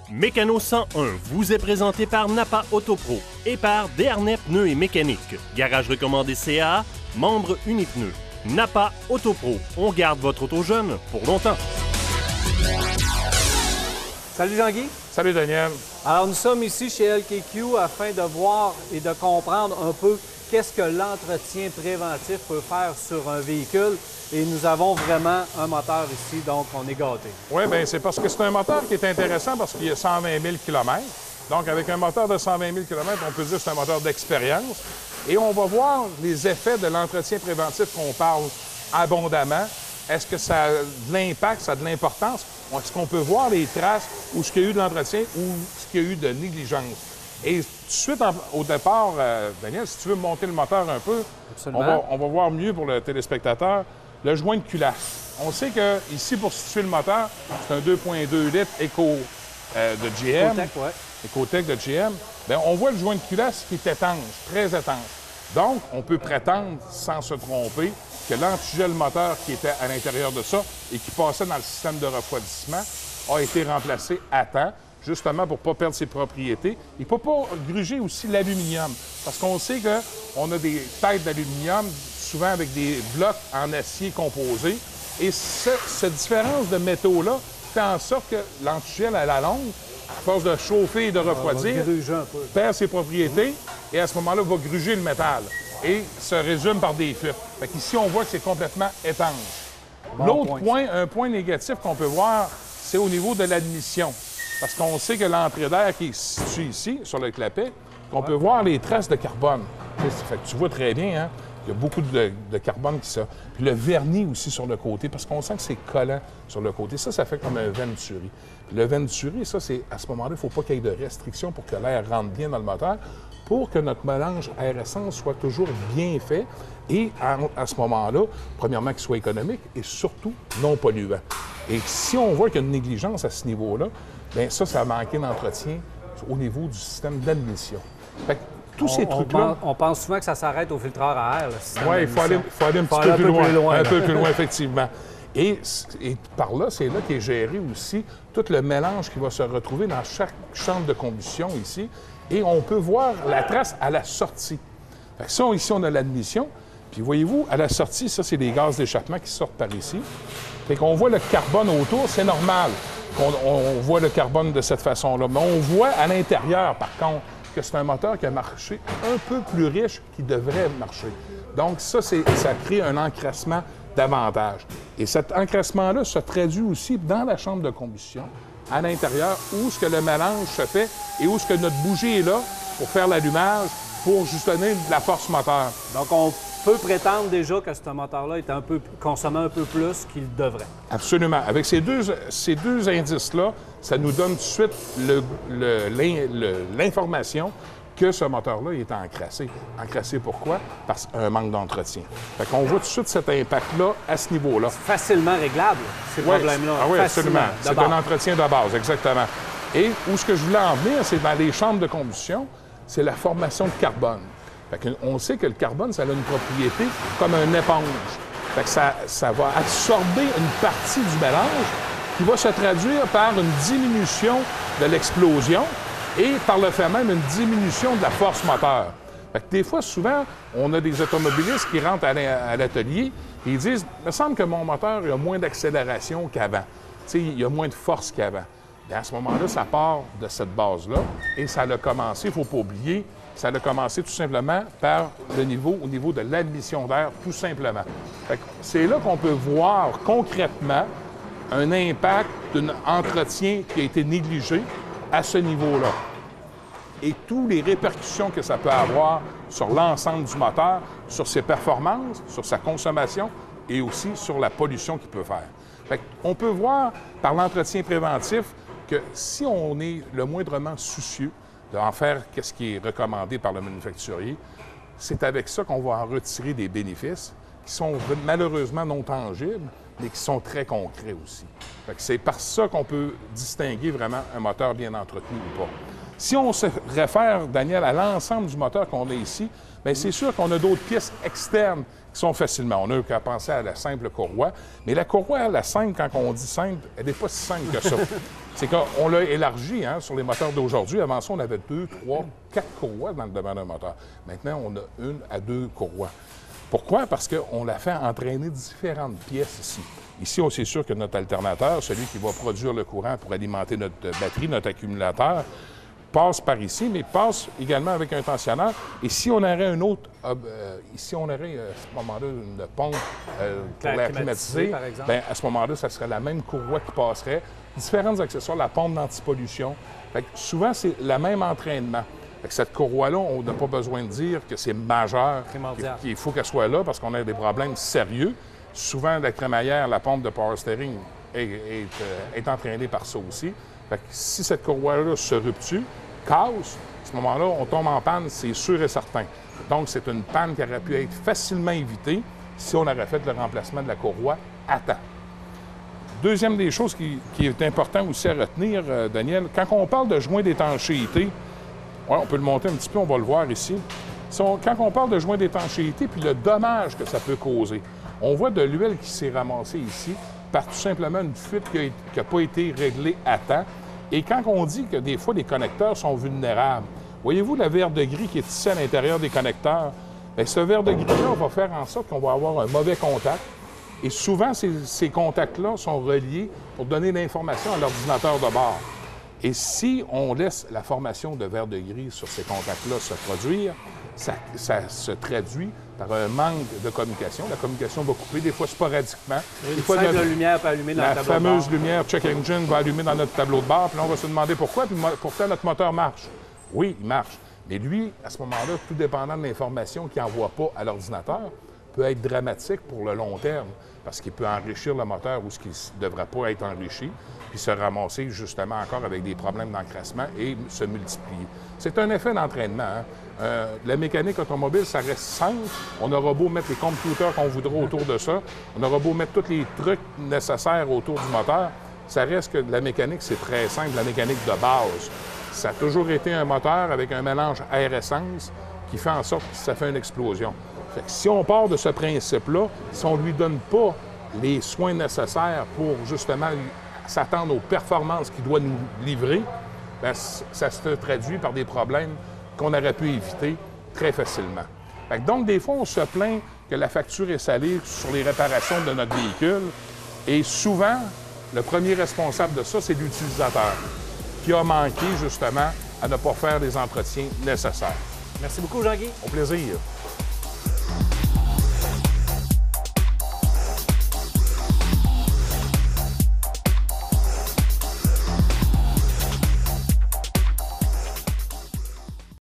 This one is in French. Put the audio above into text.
Mécano 101 vous est présenté par Napa Autopro et par Desharnais Pneus et Mécanique. Garage recommandé CA, membre Unipneu. Napa Autopro, on garde votre auto jeune pour longtemps. Salut Jean-Guy. Salut Daniel. Alors nous sommes ici chez LKQ afin de voir et de comprendre un peu qu'est-ce que l'entretien préventif peut faire sur un véhicule. Et nous avons vraiment un moteur ici, donc on est gâtés. Oui, bien c'est parce que c'est un moteur qui est intéressant parce qu'il y a 120 000 km. Donc avec un moteur de 120 000 km, on peut dire que c'est un moteur d'expérience. Et on va voir les effets de l'entretien préventif qu'on parle abondamment. Est-ce que ça a de l'impact, ça a de l'importance? Est-ce qu'on peut voir les traces où ce qu'il y a eu de l'entretien ou ce qu'il y a eu de négligence? Et tout de suite, au départ, Daniel, si tu veux monter le moteur un peu, on va voir mieux pour le téléspectateur, le joint de culasse. On sait que ici, pour situer le moteur, c'est un 2,2 litres Eco de GM. Ecotec, ouais. Ecotec de GM. Bien, on voit le joint de culasse qui est étanche, très étanche. Donc, on peut prétendre, sans se tromper, que l'antigel moteur qui était à l'intérieur de ça et qui passait dans le système de refroidissement a été remplacé à temps, justement pour ne pas perdre ses propriétés. Il ne peut pas gruger aussi l'aluminium, parce qu'on sait qu'on a des têtes d'aluminium, souvent avec des blocs en acier composé, et cette différence de métaux-là fait en sorte que l'antigel, à la longue, à force de chauffer et de refroidir, perd ses propriétés et à ce moment-là, va gruger le métal et se résume par des fuites. Fait qu'ici, on voit que c'est complètement étanche. L'autre point, un point négatif qu'on peut voir, c'est au niveau de l'admission. Parce qu'on sait que l'entrée d'air qui est située ici, sur le clapet, qu'on peut voir les traces de carbone. Fait que tu vois très bien, hein? Il y a beaucoup de carbone qui sort. Puis le vernis aussi sur le côté, parce qu'on sent que c'est collant sur le côté. Ça fait comme un venturi. Puis le venturi, ça, c'est à ce moment-là, il ne faut pas qu'il y ait de restrictions pour que l'air rentre bien dans le moteur, pour que notre mélange air-essence soit toujours bien fait et à ce moment-là, premièrement, qu'il soit économique et surtout non polluant. Et si on voit qu'il y a une négligence à ce niveau-là, bien ça a manqué d'entretien au niveau du système d'admission. Fait que tous ces trucs-là... On pense souvent que ça s'arrête au filtreur à air. Oui, il faut aller un petit peu plus loin. Un peu plus loin, effectivement. Et par là, c'est là qu'est géré aussi tout le mélange qui va se retrouver dans chaque chambre de combustion ici. Et on peut voir la trace à la sortie. Fait que ça, ici, on a l'admission. Puis voyez-vous, à la sortie, ça, c'est les gaz d'échappement qui sortent par ici. Fait qu'on voit le carbone autour, c'est normal qu'on voit le carbone de cette façon-là. Mais on voit à l'intérieur, par contre, que c'est un moteur qui a marché un peu plus riche qu'il devrait marcher. Donc ça crée un encrassement davantage. Et cet encrassement-là se traduit aussi dans la chambre de combustion, à l'intérieur, où ce que le mélange se fait et où ce que notre bougie est là pour faire l'allumage, pour juste donner de la force moteur. Donc on peut prétendre déjà que ce moteur-là est consommant un peu plus qu'il devrait. Absolument. Avec ces deux indices-là, ça nous donne tout de suite l'information que ce moteur-là est encrassé. Encrassé pourquoi? Parce qu'un manque d'entretien. Fait qu'on voit tout de suite cet impact-là à ce niveau-là. Facilement réglable, ces problèmes-là. Ah oui, absolument. C'est un entretien de base, exactement. Et où ce que je voulais en venir, c'est dans les chambres de combustion, c'est la formation de carbone. Fait qu'on sait que le carbone, ça a une propriété comme une éponge. Fait que ça va absorber une partie du mélange qui va se traduire par une diminution de l'explosion et par le fait même une diminution de la force moteur. Fait que des fois, souvent, on a des automobilistes qui rentrent à l'atelier et ils disent « Il me semble que mon moteur a moins d'accélération qu'avant. Il y a moins de force qu'avant. » À ce moment-là, ça part de cette base-là et ça a commencé, il ne faut pas oublier, ça a commencé tout simplement par au niveau de l'admission d'air, tout simplement. C'est là qu'on peut voir concrètement un impact d'un entretien qui a été négligé à ce niveau-là. Et toutes les répercussions que ça peut avoir sur l'ensemble du moteur, sur ses performances, sur sa consommation et aussi sur la pollution qu'il peut faire. On peut voir par l'entretien préventif que si on est le moindrement soucieux d'en faire ce qui est recommandé par le manufacturier, c'est avec ça qu'on va en retirer des bénéfices qui sont malheureusement non tangibles, mais qui sont très concrets aussi. C'est par ça qu'on peut distinguer vraiment un moteur bien entretenu ou pas. Si on se réfère, Daniel, à l'ensemble du moteur qu'on a ici, bien, c'est sûr qu'on a d'autres pièces externes qui sont facilement. On n'a qu'à penser à la simple courroie. Mais la courroie, la simple, quand on dit simple, elle n'est pas si simple que ça. C'est qu'on l'a élargi sur les moteurs d'aujourd'hui. Avant ça, on avait 2, 3, 4 courroies dans le domaine d'un moteur. Maintenant, on a 1 à 2 courroies. Pourquoi? Parce qu'on l'a fait entraîner différentes pièces ici. Ici, c'est sûr que notre alternateur, celui qui va produire le courant pour alimenter notre batterie, notre accumulateur, passe par ici, mais passe également avec un tensionneur. Et si on aurait un autre, ici on aurait à ce moment-là une pompe pour l'air climatisé, bien, à ce moment-là, ça serait la même courroie qui passerait. Différents accessoires, la pompe d'antipollution. Souvent, c'est le même entraînement. Cette courroie-là, on n'a pas besoin de dire que c'est majeur, qu'il faut qu'elle soit là parce qu'on a des problèmes sérieux. Souvent, la crémaillère, la pompe de power steering est entraînée par ça aussi. Fait que si cette courroie-là se rupture, casse, à ce moment-là, on tombe en panne, c'est sûr et certain. Donc, c'est une panne qui aurait pu être facilement évitée si on avait fait le remplacement de la courroie à temps. Deuxième des choses qui est important aussi à retenir, Daniel, quand on parle de joint d'étanchéité, on peut le monter un petit peu, on va le voir ici. Quand on parle de joint d'étanchéité, puis le dommage que ça peut causer, on voit de l'huile qui s'est ramassée ici par tout simplement une fuite qui n'a pas été réglée à temps. Et quand on dit que des fois les connecteurs sont vulnérables, voyez-vous la verre de gris qui est ici à l'intérieur des connecteurs? Bien, ce verre de gris-là va faire en sorte qu'on va avoir un mauvais contact. Et souvent, ces contacts-là sont reliés pour donner l'information à l'ordinateur de bord. Et si on laisse la formation de verre de gris sur ces contacts-là se produire, ça se traduit par un manque de communication. La communication va couper, des fois sporadiquement. Une simple lumière peut allumer dans le tableau de bord. La fameuse lumière check engine va allumer dans notre tableau de bord, puis là, on va se demander pourquoi, puis pourtant notre moteur marche. Oui, il marche. Mais lui, à ce moment-là, tout dépendant de l'information qu'il n'envoie pas à l'ordinateur, peut être dramatique pour le long terme, parce qu'il peut enrichir le moteur où ce qui ne devrait pas être enrichi, puis se ramasser justement encore avec des problèmes d'encrassement et se multiplier. C'est un effet d'entraînement. La mécanique automobile, ça reste simple. On aura beau mettre les computers qu'on voudra autour de ça, on aura beau mettre tous les trucs nécessaires autour du moteur, ça reste que la mécanique, c'est très simple, la mécanique de base. Ça a toujours été un moteur avec un mélange air-essence qui fait en sorte que ça fait une explosion. Fait que si on part de ce principe-là, si on ne lui donne pas les soins nécessaires pour justement s'attendre aux performances qu'il doit nous livrer, bien, ça se traduit par des problèmes qu'on aurait pu éviter très facilement. Fait que donc, des fois, on se plaint que la facture est salée sur les réparations de notre véhicule. Et souvent, le premier responsable de ça, c'est l'utilisateur, qui a manqué justement à ne pas faire les entretiens nécessaires. Merci beaucoup, Jean-Guy. Au plaisir.